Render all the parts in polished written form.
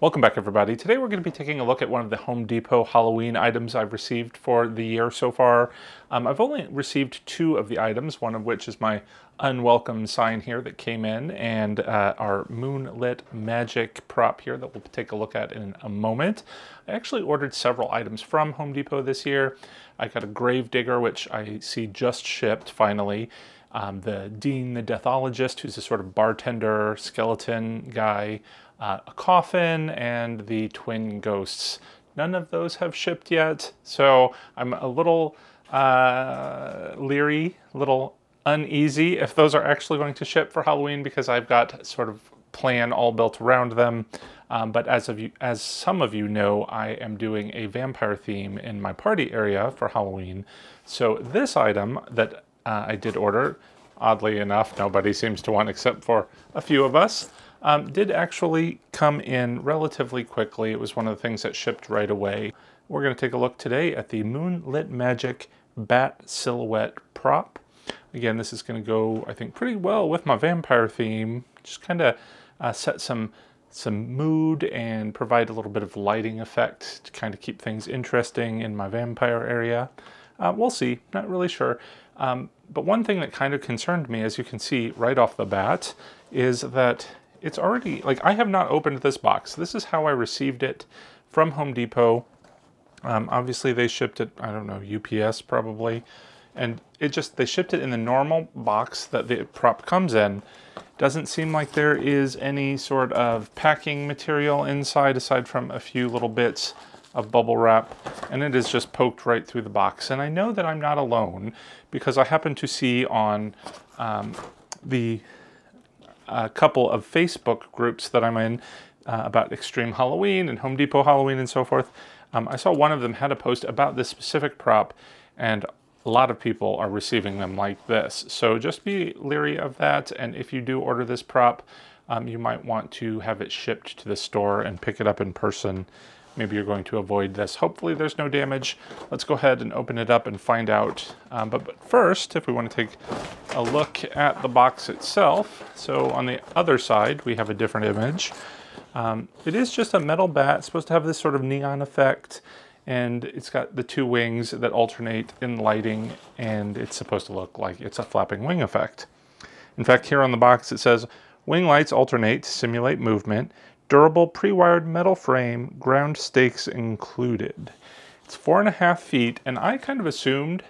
Welcome back, everybody. Today we're going to be taking a look at one of the Home Depot Halloween items I've received for the year so far. I've only received 2 of the items, one of which is my unwelcome sign here that came in, and our Moonlit magic prop here that we'll take a look at in a moment. I actually ordered several items from Home Depot this year. I got a grave digger, which I see just shipped finally. The Dean the Deathologist, who's a sort of bartender skeleton guy, a coffin, and the twin ghosts. None of those have shipped yet, so I'm a little leery, a little uneasy if those are actually going to ship for Halloween, because I've got sort of plan all built around them. But as some of you know, I am doing a vampire theme in my party area for Halloween. So this item that I did order, oddly enough, nobody seems to want except for a few of us, did actually come in relatively quickly. It was one of the things that shipped right away. We're going to take a look today at the Moonlit Magic Bat Silhouette prop. Again, this is going to go, I think, pretty well with my vampire theme. Just kind of set some mood and provide a little bit of lighting effect to kind of keep things interesting in my vampire area. We'll see, not really sure. But one thing that kind of concerned me, as you can see right off the bat, is that it's already, like, I have not opened this box. This is how I received it from Home Depot. Obviously they shipped it, I don't know, UPS probably. And they shipped it in the normal box that the prop comes in. Doesn't seem like there is any sort of packing material inside, aside from a few little bits of bubble wrap, and it is just poked right through the box. And I know that I'm not alone, because I happen to see on a couple of Facebook groups that I'm in about Extreme Halloween and Home Depot Halloween and so forth. I saw one of them had a post about this specific prop, and a lot of people are receiving them like this. So just be leery of that, and if you do order this prop, you might want to have it shipped to the store and pick it up in person. Maybe you're going to avoid this. Hopefully there's no damage. Let's go ahead and open it up and find out. But first, if we want to take a look at the box itself, so on the other side, we have a different image. It is just a metal bat. It's supposed to have this sort of neon effect, and it's got the 2 wings that alternate in lighting, and it's supposed to look like it's a flapping wing effect. In fact, here on the box it says, "Wing lights alternate to simulate movement. Durable pre-wired metal frame, ground stakes included." It's 4.5 feet, and I kind of assumed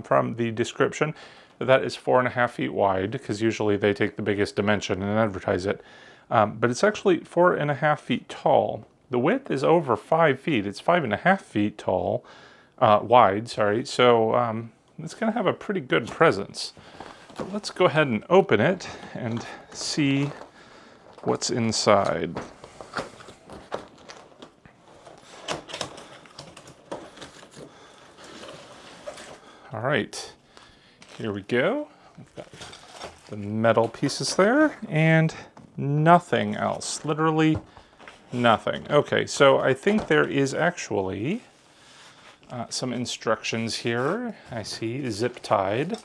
from the description that is 4.5 feet wide, because usually they take the biggest dimension and advertise it. But it's actually 4.5 feet tall. The width is over 5 feet. It's 5.5 feet tall, wide, sorry. So it's going to have a pretty good presence. But let's go ahead and open it and see what's inside. All right, here we go. We've got the metal pieces there and nothing else, literally nothing. Okay, so I think there is actually some instructions here. I see zip tied.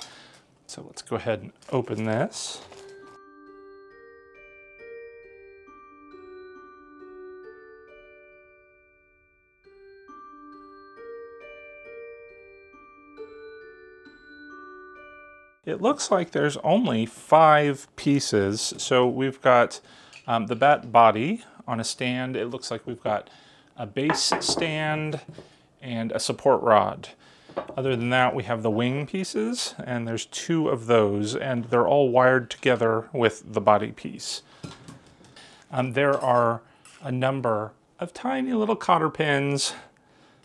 So let's go ahead and open this. It looks like there's only 5 pieces. So we've got the bat body on a stand. It looks like we've got a base stand and a support rod. Other than that, we have the wing pieces, and there's 2 of those, and they're all wired together with the body piece. There are a number of tiny little cotter pins.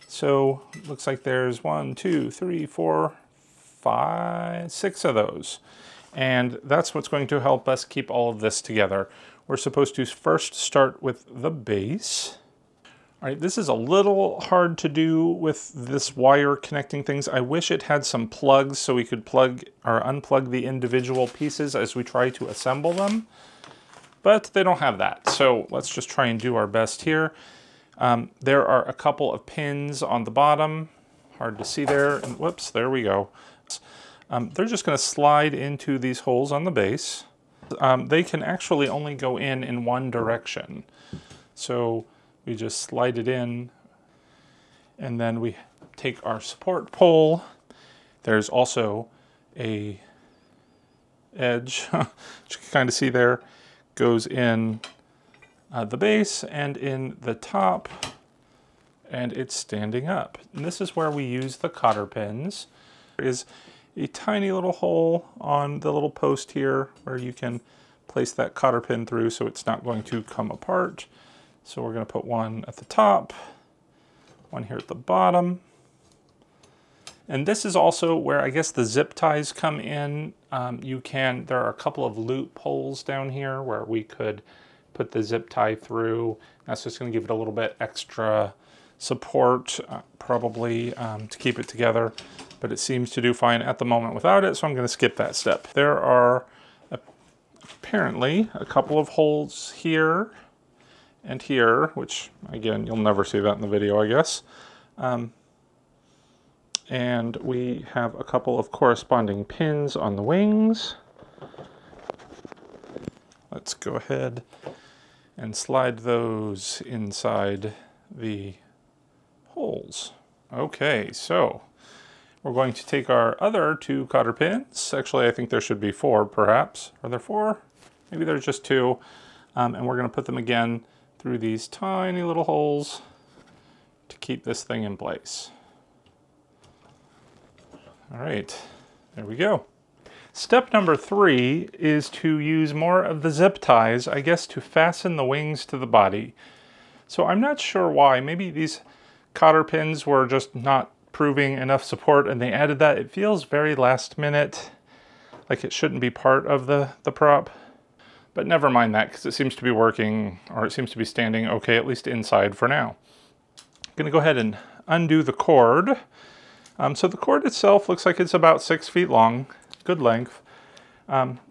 So it looks like there's 1, 2, 3, 4, 5, 6 of those. And that's what's going to help us keep all of this together. We're supposed to first start with the base. All right, this is a little hard to do with this wire connecting things. I wish it had some plugs so we could plug or unplug the individual pieces as we try to assemble them. But they don't have that. So let's just try and do our best here. There are a couple of pins on the bottom. Hard to see there. And whoops, there we go. They're just going to slide into these holes on the base. They can actually only go in one direction. So we just slide it in, and then we take our support pole. There's also a edge, which you can kind of see there, goes in the base and in the top, and it's standing up. And this is where we use the cotter pins. There is a tiny little hole on the little post here where you can place that cotter pin through so it's not going to come apart. So we're going to put one at the top, one here at the bottom. And this is also where I guess the zip ties come in. There are a couple of loopholes down here where we could put the zip tie through. That's just going to give it a little bit extra support, probably, to keep it together. But it seems to do fine at the moment without it, so I'm going to skip that step. There are apparently a couple of holes here and here, which again, you'll never see that in the video, I guess. And we have a couple of corresponding pins on the wings. Let's go ahead and slide those inside the holes. Okay, so we're going to take our other two cotter pins. Actually, I think there should be 4, perhaps. Are there 4? Maybe there's just 2. And we're going to put them again through these tiny little holes to keep this thing in place. All right, there we go. Step number 3 is to use more of the zip ties, I guess, to fasten the wings to the body. So I'm not sure why. Maybe these cotter pins were just not proving enough support and they added that. It feels very last minute, like it shouldn't be part of the prop. But never mind that, because it seems to be working, or it seems to be standing okay, at least inside for now. I'm gonna go ahead and undo the cord. So the cord itself looks like it's about 6 feet long, good length.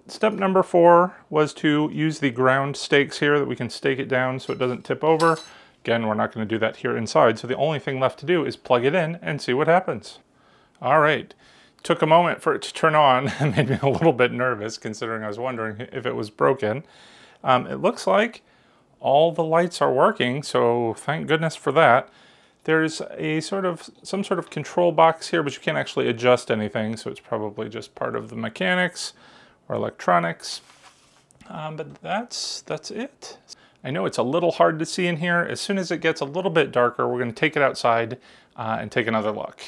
Step number 4 was to use the ground stakes here that we can stake it down so it doesn't tip over. Again, we're not going to do that here inside, so the only thing left to do is plug it in and see what happens. All right, took a moment for it to turn on and made me a little bit nervous considering I was wondering if it was broken. It looks like all the lights are working, so thank goodness for that. There's a some sort of control box here, but you can't actually adjust anything, so it's probably just part of the mechanics or electronics. But that's it. I know it's a little hard to see in here. As soon as it gets a little bit darker, we're going to take it outside and take another look.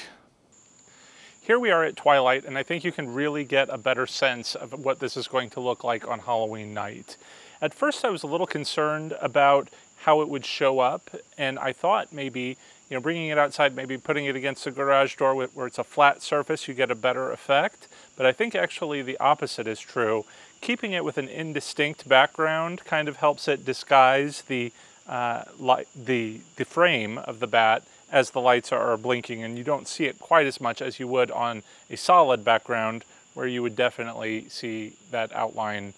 Here we are at twilight, and I think you can really get a better sense of what this is going to look like on Halloween night. At first, I was a little concerned about how it would show up, and I thought maybe, you know, bringing it outside, maybe putting it against the garage door where it's a flat surface, you get a better effect. But I think actually the opposite is true. Keeping it with an indistinct background kind of helps it disguise the frame of the bat as the lights are blinking, and you don't see it quite as much as you would on a solid background where you would definitely see that outline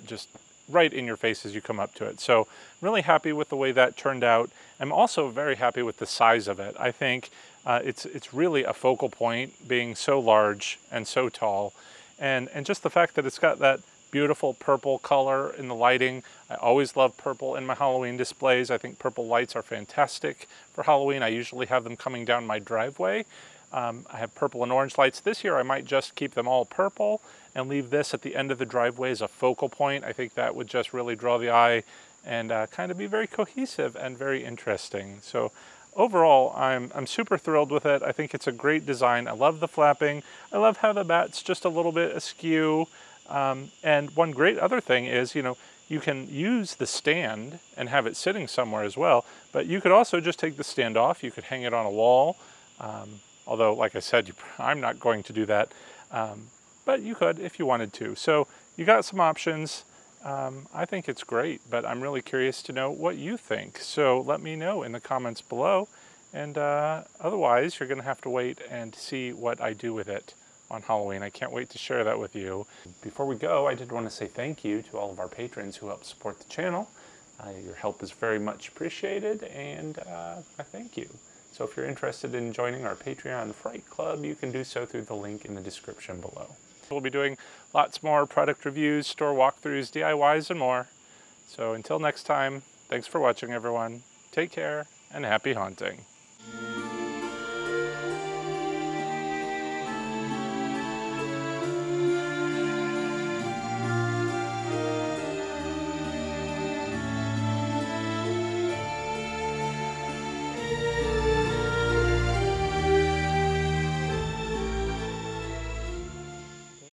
just right in your face as you come up to it. So I'm really happy with the way that turned out. I'm also very happy with the size of it. I think it's really a focal point, being so large and so tall, and just the fact that it's got that beautiful purple color in the lighting. I always love purple in my Halloween displays. I think purple lights are fantastic for Halloween. I usually have them coming down my driveway. I have purple and orange lights. This year I might just keep them all purple and leave this at the end of the driveway as a focal point. I think that would just really draw the eye and kind of be very cohesive and very interesting. So overall, I'm super thrilled with it. I think it's a great design. I love the flapping. I love how the bat's just a little bit askew. And one great other thing is, you know, you can use the stand and have it sitting somewhere as well, but you could also just take the stand off. You could hang it on a wall. Although, like I said, I'm not going to do that, but you could if you wanted to. So you got some options. I think it's great, but I'm really curious to know what you think. So let me know in the comments below. And otherwise, you're going to have to wait and see what I do with it on Halloween. I can't wait to share that with you. Before we go, I did want to say thank you to all of our patrons who help support the channel. Your help is very much appreciated, and I thank you. So if you're interested in joining our Patreon Fright Club, you can do so through the link in the description below. We'll be doing lots more product reviews, store walkthroughs, DIYs, and more. So until next time, thanks for watching, everyone. Take care and happy haunting.